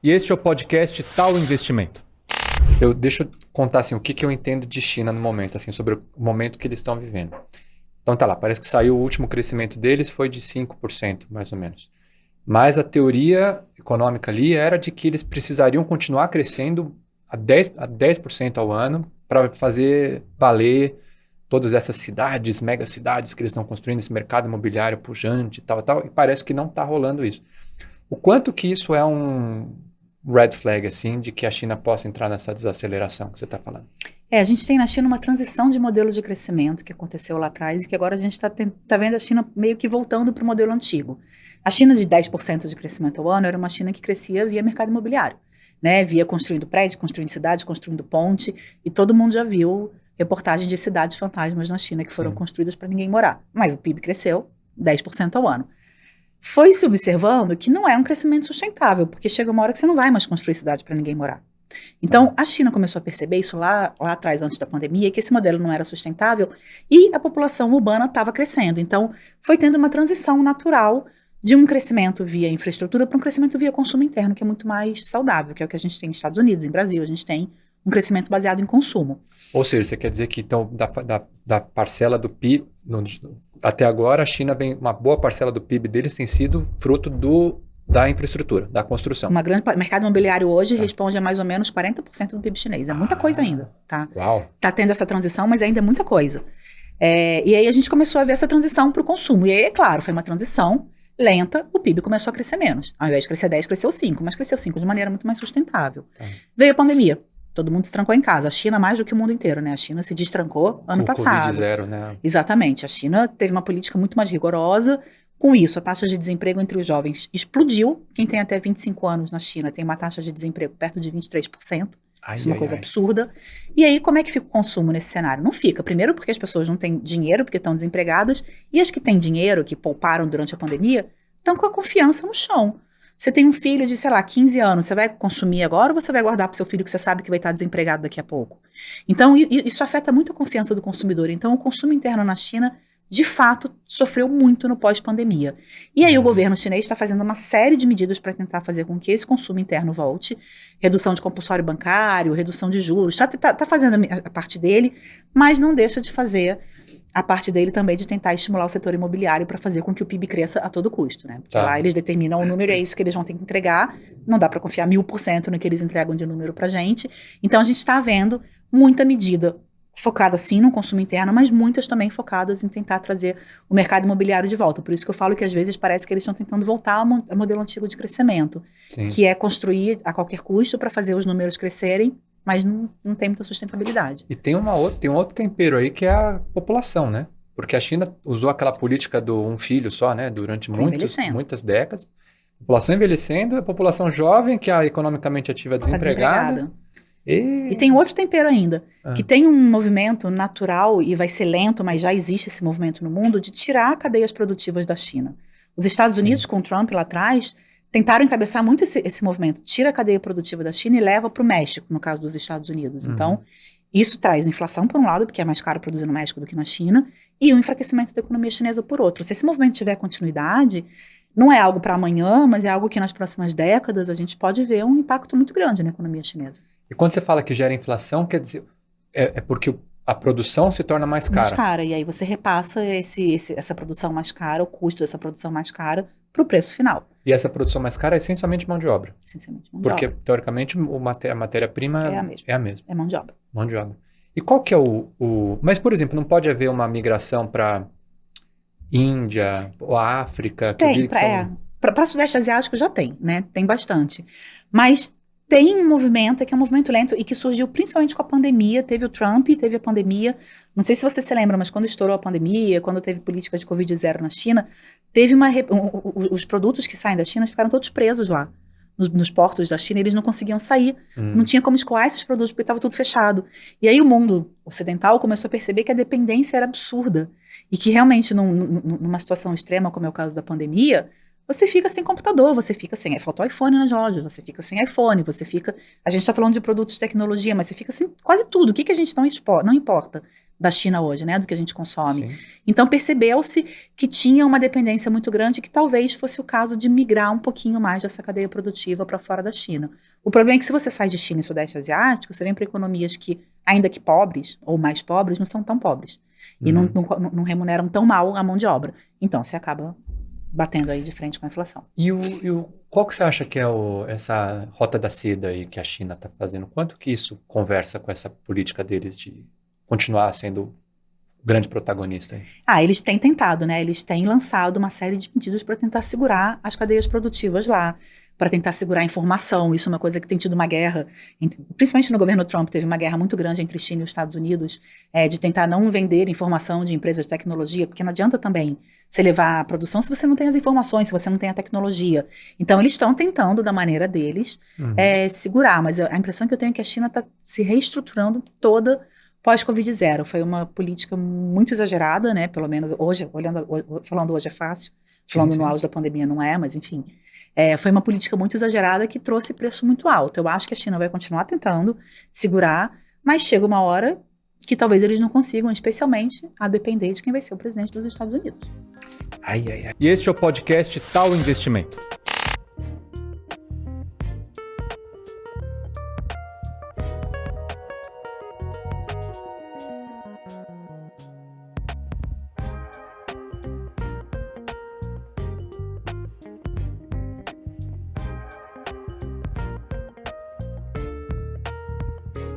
e este é o podcast Tal Investimento. Deixa eu contar assim, o que eu entendo de China no momento, assim, sobre o momento que eles estão vivendo. Então tá lá, parece que saiu o último crescimento deles foi de 5%, mais ou menos. Mas a teoria econômica ali era de que eles precisariam continuar crescendo a 10% ao ano para fazer valer todas essas cidades, megacidades que eles estão construindo, esse mercado imobiliário pujante e tal, e parece que não está rolando isso. O quanto que isso é um red flag, assim, de que a China possa entrar nessa desaceleração que você está falando? A gente tem na China uma transição de modelo de crescimento que aconteceu lá atrás e que agora a gente está vendo a China meio que voltando para o modelo antigo. A China de 10% de crescimento ao ano era uma China que crescia via mercado imobiliário, né? Via construindo prédio, construindo cidade, construindo ponte, e todo mundo já viu reportagem de cidades fantasmas na China que foram construídas para ninguém morar. Mas o PIB cresceu 10% ao ano. Foi se observando que não é um crescimento sustentável, porque chega uma hora que você não vai mais construir cidade para ninguém morar. Então, a China começou a perceber isso lá atrás, antes da pandemia, que esse modelo não era sustentável e a população urbana estava crescendo. Então, foi tendo uma transição natural de um crescimento via infraestrutura para um crescimento via consumo interno, que é muito mais saudável, que é o que a gente tem nos Estados Unidos, em Brasil, a gente tem um crescimento baseado em consumo. Ou seja, você quer dizer que então, da parcela do PIB, até agora a China vem, uma boa parcela do PIB deles tem sido fruto da infraestrutura, da construção. O mercado imobiliário hoje responde a mais ou menos 40% do PIB chinês. É muita coisa ainda, tá? Uau! Tá tendo essa transição, mas ainda é muita coisa. E aí a gente começou a ver essa transição para o consumo. E aí, é claro, foi uma transição lenta, o PIB começou a crescer menos. Ao invés de crescer 10, cresceu 5, mas cresceu 5 de maneira muito mais sustentável. Veio a pandemia. Todo mundo se trancou em casa. A China mais do que o mundo inteiro, né? A China se destrancou ano passado. Covid-0, né? Exatamente. A China teve uma política muito mais rigorosa. Com isso, a taxa de desemprego entre os jovens explodiu. Quem tem até 25 anos na China tem uma taxa de desemprego perto de 23%. Isso é uma coisa absurda. E aí, como é que fica o consumo nesse cenário? Não fica. Primeiro, porque as pessoas não têm dinheiro, porque estão desempregadas. E as que têm dinheiro, que pouparam durante a pandemia, estão com a confiança no chão. Você tem um filho de, 15 anos, você vai consumir agora ou você vai guardar para o seu filho que você sabe que vai estar desempregado daqui a pouco? Então, isso afeta muito a confiança do consumidor. Então, o consumo interno na China, de fato, sofreu muito no pós-pandemia. E aí o governo chinês está fazendo uma série de medidas para tentar fazer com que esse consumo interno volte. Redução de compulsório bancário, redução de juros. Está fazendo a parte dele, mas não deixa de fazer a parte dele também de tentar estimular o setor imobiliário para fazer com que o PIB cresça a todo custo, né? Porque lá eles determinam o número, é isso que eles vão ter que entregar. Não dá para confiar 1000% no que eles entregam de número para a gente. Então, a gente está vendo muita medida focada sim no consumo interno, mas muitas também focadas em tentar trazer o mercado imobiliário de volta. Por isso que eu falo que às vezes parece que eles estão tentando voltar ao modelo antigo de crescimento, que é construir a qualquer custo para fazer os números crescerem, mas não tem muita sustentabilidade. E tem um outro tempero aí que é a população, né? Porque a China usou aquela política do um filho só, né? Durante muitas décadas. População envelhecendo, a população jovem, que é economicamente ativa, desempregada. E tem outro tempero ainda, que tem um movimento natural, e vai ser lento, mas já existe esse movimento no mundo, de tirar cadeias produtivas da China. Os Estados Unidos, com o Trump lá atrás, tentaram encabeçar muito esse movimento. Tira a cadeia produtiva da China e leva para o México, no caso dos Estados Unidos. Então, isso traz inflação por um lado, porque é mais caro produzir no México do que na China, e o enfraquecimento da economia chinesa por outro. Se esse movimento tiver continuidade, não é algo para amanhã, mas é algo que nas próximas décadas a gente pode ver um impacto muito grande na economia chinesa. E quando você fala que gera inflação, quer dizer, é porque a produção se torna mais cara. Mais cara, e aí você repassa essa produção mais cara, o custo dessa produção mais cara, para o preço final. E essa produção mais cara é essencialmente mão de obra. Essencialmente mão de obra. Porque, teoricamente, a matéria-prima é a mesma. É mão de obra. Mão de obra. E qual que é Mas, por exemplo, não pode haver uma migração para Índia ou África? Para o Sudeste Asiático já tem, né? Tem bastante. Mas tem um movimento, que é um movimento lento e que surgiu principalmente com a pandemia. Teve o Trump, teve a pandemia. Não sei se você se lembra, mas quando estourou a pandemia, quando teve política de Covid-0 na China, teve os produtos que saem da China ficaram todos presos lá. Nos portos da China, eles não conseguiam sair. Não tinha como escoar esses produtos, porque estava tudo fechado. E aí o mundo ocidental começou a perceber que a dependência era absurda. E que realmente, numa situação extrema, como é o caso da pandemia, você fica sem computador, você fica sem... Faltou iPhone nas lojas, você fica sem iPhone, você fica... A gente está falando de produtos de tecnologia, mas você fica sem quase tudo. O que a gente não importa da China hoje, né? Do que a gente consome. Sim. Então, percebeu-se que tinha uma dependência muito grande, que talvez fosse o caso de migrar um pouquinho mais dessa cadeia produtiva para fora da China. O problema é que se você sai de China e Sudeste Asiático, você vem para economias que, ainda que pobres, ou mais pobres, não são tão pobres. E não remuneram tão mal a mão de obra. Então, você acaba batendo aí de frente com a inflação. Qual que você acha que é essa rota da seda aí que a China está fazendo? Quanto que isso conversa com essa política deles de continuar sendo o grande protagonista aí? Eles têm tentado, né? Eles têm lançado uma série de medidas para tentar segurar as cadeias produtivas lá, para tentar segurar a informação. Isso é uma coisa que tem tido uma guerra, principalmente no governo Trump, teve uma guerra muito grande entre China e os Estados Unidos, de tentar não vender informação de empresas de tecnologia, porque não adianta também você levar a produção se você não tem as informações, se você não tem a tecnologia. Então, eles estão tentando, da maneira deles, segurar, mas a impressão que eu tenho é que a China está se reestruturando toda pós-Covid-0. Foi uma política muito exagerada, né? Pelo menos hoje, falando hoje é fácil, falando no auge da pandemia não é, mas enfim. Foi uma política muito exagerada que trouxe preço muito alto. Eu acho que a China vai continuar tentando segurar, mas chega uma hora que talvez eles não consigam, especialmente a depender de quem vai ser o presidente dos Estados Unidos. E este é o podcast Tal Investimento.